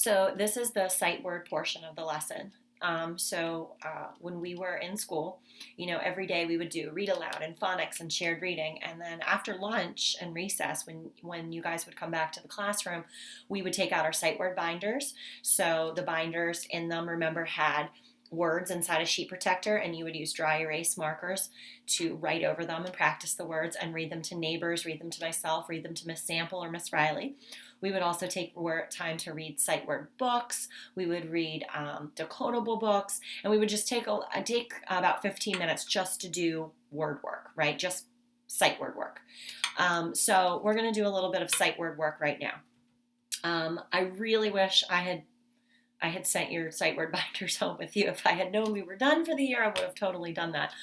So this is the sight word portion of the lesson. When we were in school, every day we would do read aloud and phonics and shared reading. And then after lunch and recess, when you guys would come back to the classroom, we would take out our sight word binders. So the binders in them, remember, had words inside a sheet protector, and you would use dry erase markers to write over them and practice the words and read them to neighbors, read them to myself, read them to Miss Sample or Miss Riley. We would also take time to read sight word books. We would read decodable books, and we would just take about 15 minutes just to do word work, right? Just sight word work. So we're going to do a little bit of sight word work right now. I really wish I had sent your sight word binders home with you. If I had known we were done for the year, I would have totally done that,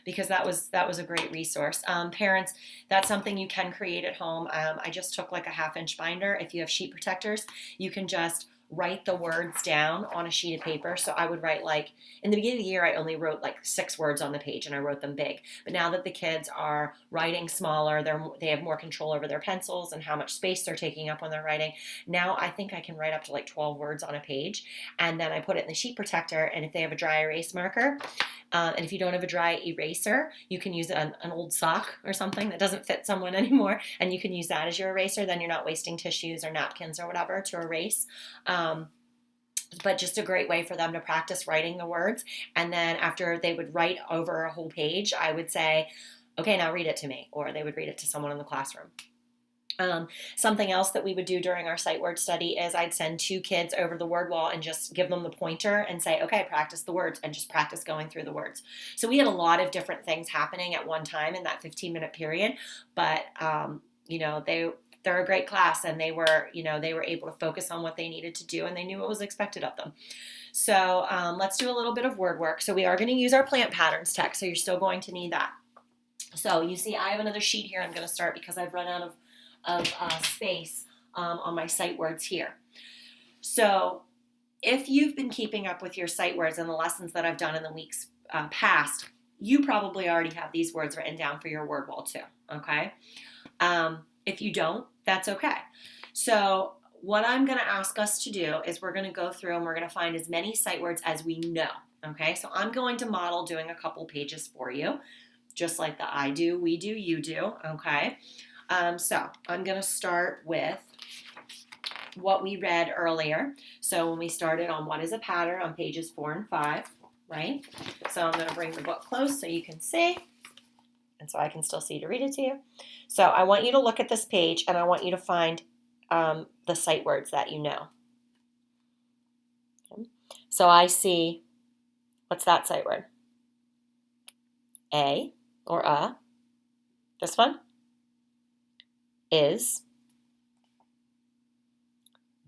because that was a great resource. Parents, that's something you can create at home. I just took like a 1/2-inch binder. If you have sheet protectors, you can just write the words down on a sheet of paper. So I would write, like, in the beginning of the year, I only wrote like 6 words on the page, and I wrote them big. But now that the kids are writing smaller, they have more control over their pencils and how much space they're taking up when they're writing. Now I think I can write up to like 12 words on a page, and then I put it in the sheet protector. And if they have a dry erase marker, and if you don't have a dry eraser, you can use an old sock or something that doesn't fit someone anymore, and you can use that as your eraser. Then you're not wasting tissues or napkins or whatever to erase. But just a great way for them to practice writing the words. And then after they would write over a whole page, I would say, okay, now read it to me, or they would read it to someone in the classroom. Something else that we would do during our sight word study is I'd send 2 kids over the word wall and just give them the pointer and say, okay, practice the words, and just practice going through the words. So we had a lot of different things happening at one time in that 15-minute period, but they're a great class, and they were able to focus on what they needed to do, and they knew what was expected of them. So let's do a little bit of word work. So we are going to use our plant patterns text, so you're still going to need that. So you see I have another sheet here. I'm going to start because I've run out of space on my sight words here. So if you've been keeping up with your sight words and the lessons that I've done in the weeks past, you probably already have these words written down for your word wall too, okay? If you don't, that's okay. So what I'm going to ask us to do is we're going to go through and we're going to find as many sight words as we know, okay? So I'm going to model doing a couple pages for you, just like the I do, we do, you do, okay? So I'm going to start with what we read earlier. So when we started on what is a pattern on pages 4 and 5, right? So I'm going to bring the book close so you can see, and so I can still see to read it to you. So I want you to look at this page, and I want you to find the sight words that you know. Okay. So I see, what's that sight word? A or a. This one? Is,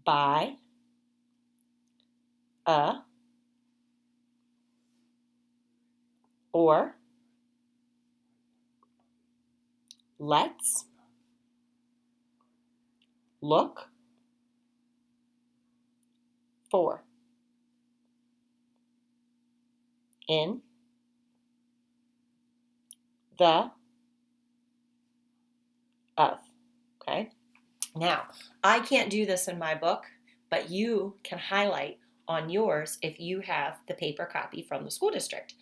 by, or, let's, look, for, in, the, of. Okay? Now, I can't do this in my book, but you can highlight on yours if you have the paper copy from the school district.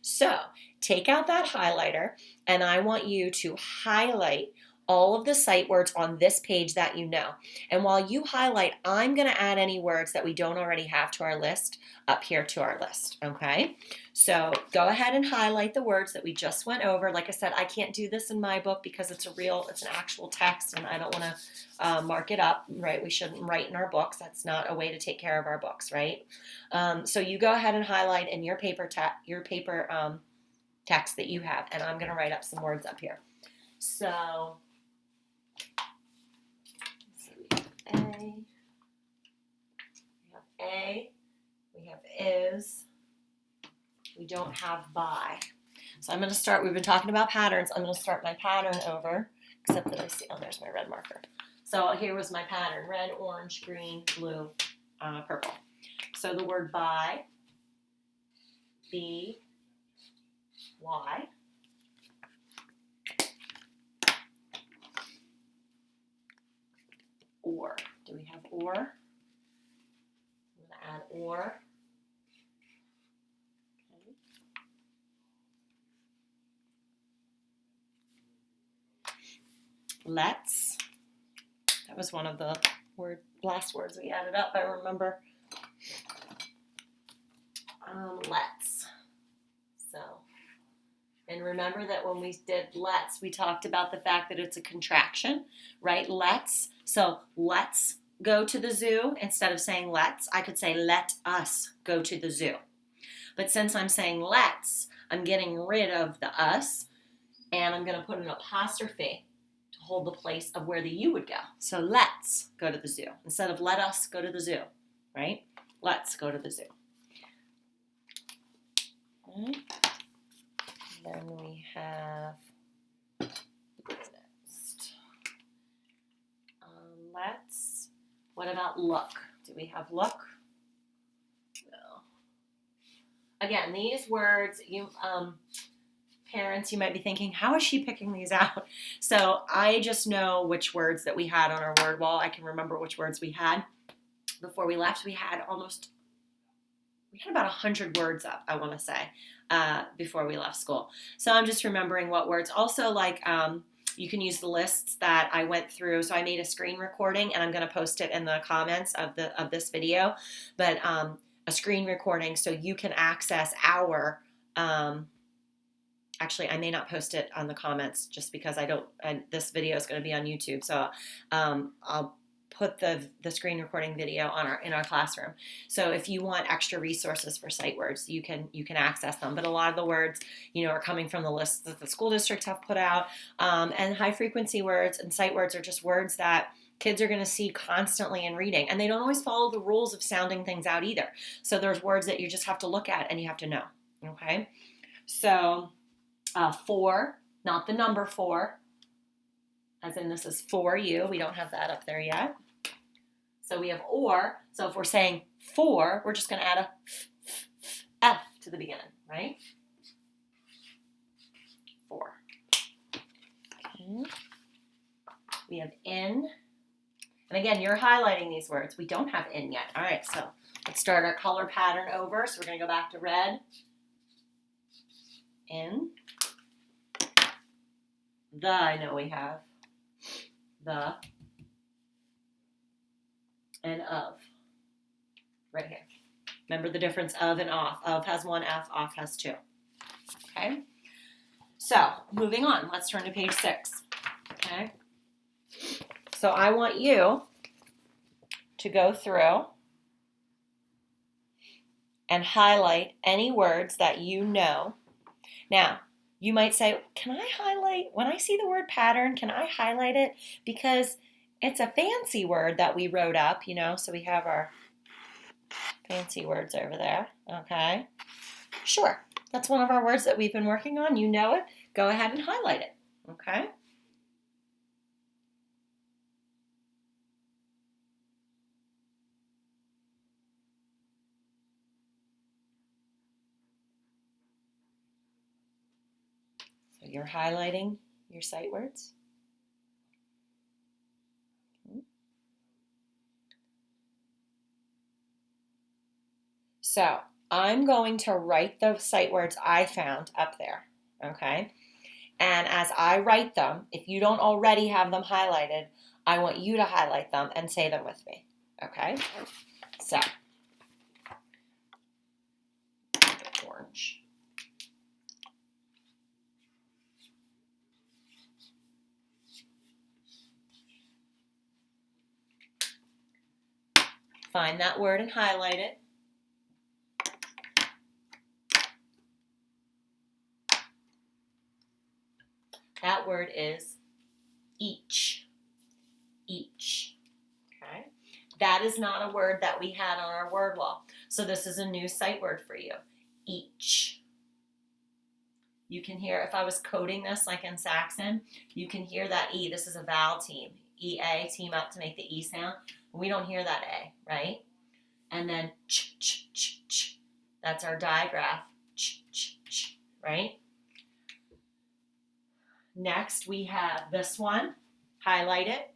So take out that highlighter, and I want you to highlight all of the sight words on this page that you know. And while you highlight, I'm going to add any words that we don't already have to our list up here to our list, okay? So go ahead and highlight the words that we just went over. Like I said, I can't do this in my book because it's an actual text, and I don't want to mark it up, right? We shouldn't write in our books. That's not a way to take care of our books, right? So you go ahead and highlight in your paper text that you have, and I'm going to write up some words up here. So we have is, we don't have by. So I'm going to start, we've been talking about patterns, I'm going to start my pattern over, except that I see, oh, there's my red marker. So here was my pattern, red, orange, green, blue, purple. So the word by, B, Y. Or, do we have or? or. Okay. Let's. That was one of the last words we added up, I remember. Let's. So, and remember that when we did let's, we talked about the fact that it's a contraction, right? Let's. So let's go to the zoo. Instead of saying let's, I could say let us go to the zoo. But since I'm saying let's, I'm getting rid of the us, and I'm going to put an apostrophe to hold the place of where the you would go. So let's go to the zoo. Instead of let us go to the zoo, right? Let's go to the zoo. Right. Then we have next. Let's. What about look? Do we have look? No. Again, these words, you parents, you might be thinking, how is she picking these out? So I just know which words that we had on our word wall. I can remember which words we had before we left. We had about 100 words up, I want to say, before we left school. So I'm just remembering what words. Also, like, you can use the lists that I went through. So I made a screen recording, and I'm going to post it in the comments of this video. But a screen recording so you can access our. Actually, I may not post it on the comments just because this video is going to be on YouTube. So I'll put the screen recording video in our classroom. So if you want extra resources for sight words, you can access them. But a lot of the words, are coming from the lists that the school districts have put out. And high frequency words and sight words are just words that kids are going to see constantly in reading. And they don't always follow the rules of sounding things out either. So there's words that you just have to look at and you have to know. Okay? So for, not the number 4, as in this is for you. We don't have that up there yet. So we have or. So if we're saying for, we're just going to add a f to the beginning, right? For. Okay. We have in. And again, you're highlighting these words. We don't have in yet. All right, so let's start our color pattern over. So we're going to go back to red. In. The, I know we have. The. And of. Right here. Remember the difference of and off. Of has 1 F, off has 2. Okay? So, moving on. Let's turn to page 6. Okay? So I want you to go through and highlight any words that you know. Now, you might say, can I highlight, when I see the word pattern, can I highlight it? Because it's a fancy word that we wrote up, so we have our fancy words over there, okay? Sure, that's one of our words that we've been working on. You know it. Go ahead and highlight it, okay? So you're highlighting your sight words. So I'm going to write the sight words I found up there, okay? And as I write them, if you don't already have them highlighted, I want you to highlight them and say them with me, okay? So, orange. Find that word and highlight it. That word is each. Each. Okay? That is not a word that we had on our word wall. So this is a new sight word for you. Each. You can hear, if I was coding this like in Saxon, you can hear that E. This is a vowel team. E-A, team up to make the E sound. We don't hear that A, right? And then ch, ch, ch, ch. That's our digraph. Ch, ch, ch, right? Next, we have this one. Highlight it.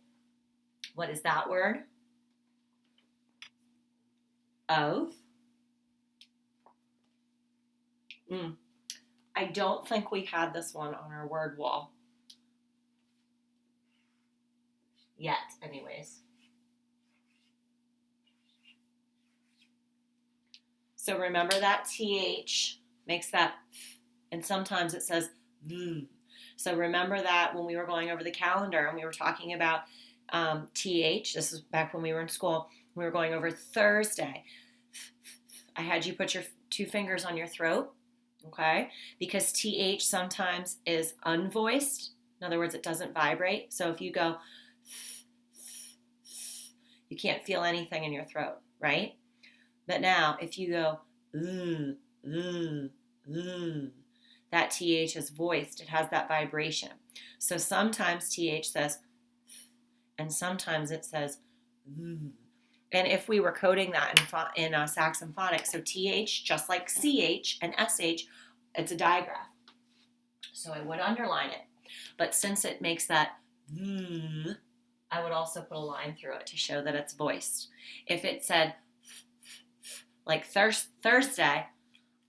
What is that word? Of. I don't think we had this one on our word wall yet, anyways. So remember that TH makes that, and sometimes it says V. So remember that when we were going over the calendar and we were talking about TH, this is back when we were in school, we were going over Thursday. I had you put your 2 fingers on your throat, okay? Because TH sometimes is unvoiced. In other words, it doesn't vibrate. So if you go, you can't feel anything in your throat, right? But now if you go, that TH is voiced. It has that vibration. So sometimes TH says, and sometimes it says, and if we were coding that in Saxon phonics, so TH, just like CH and SH, it's a digraph. So I would underline it. But since it makes that I would also put a line through it to show that it's voiced. If it said like Thursday,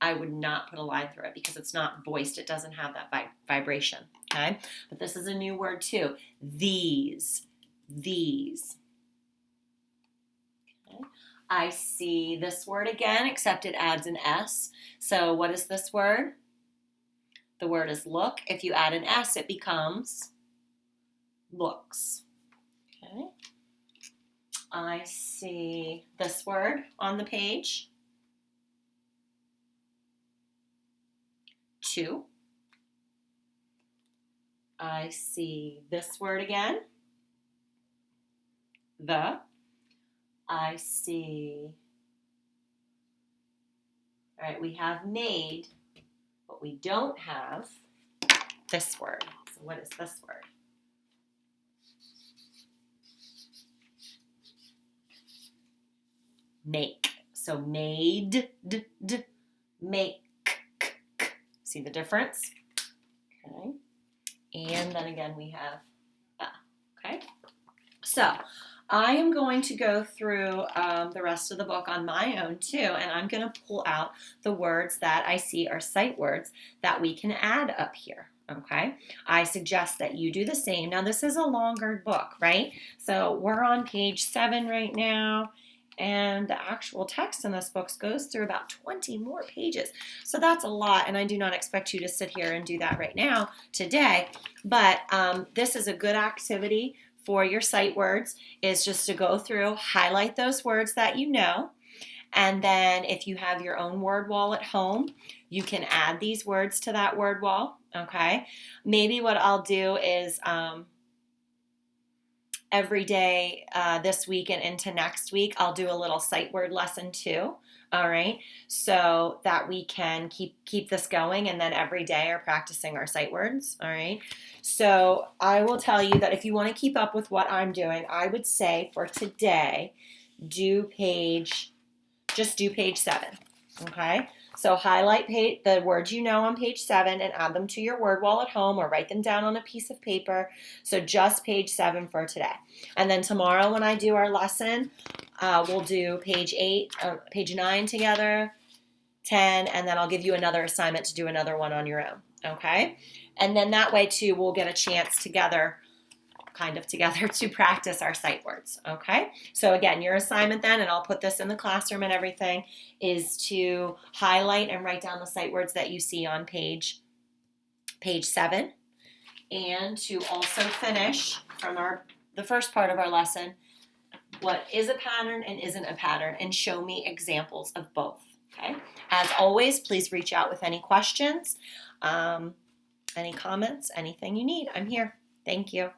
I would not put a line through it because it's not voiced. It doesn't have that vibration, okay? But this is a new word too. These. Okay. I see this word again, except it adds an S. So what is this word? The word is look. If you add an S, it becomes looks. Okay. I see this word on the page. 2. I see this word again. The. I see. All right, we have made, but we don't have this word. So what is this word? Make. So made, make. See the difference? Okay. And then again we have okay. So I am going to go through the rest of the book on my own too, and I'm going to pull out the words that I see are sight words that we can add up here. Okay, I suggest that you do the same. Now this is a longer book, right? So we're on page 7 right now. And the actual text in this book goes through about 20 more pages. So that's a lot, and I do not expect you to sit here and do that right now today. But this is a good activity for your sight words, is just to go through, highlight those words that you know, and then if you have your own word wall at home, you can add these words to that word wall, okay? Maybe what I'll do is every day this week and into next week, I'll do a little sight word lesson too. All right, so that we can keep this going, and then every day are practicing our sight words. All right, so I will tell you that if you want to keep up with what I'm doing, I would say for today, just do page 7. Okay. So highlight the words you know on page 7 and add them to your word wall at home, or write them down on a piece of paper. So just page 7 for today. And then tomorrow when I do our lesson, we'll do page 9 together, 10, and then I'll give you another assignment to do another one on your own. Okay? And then that way too, we'll get a chance together to practice our sight words, okay? So again, your assignment then, and I'll put this in the classroom and everything, is to highlight and write down the sight words that you see on page 7, and to also finish from the first part of our lesson, what is a pattern and isn't a pattern, and show me examples of both, okay? As always, please reach out with any questions, any comments, anything you need. I'm here. Thank you.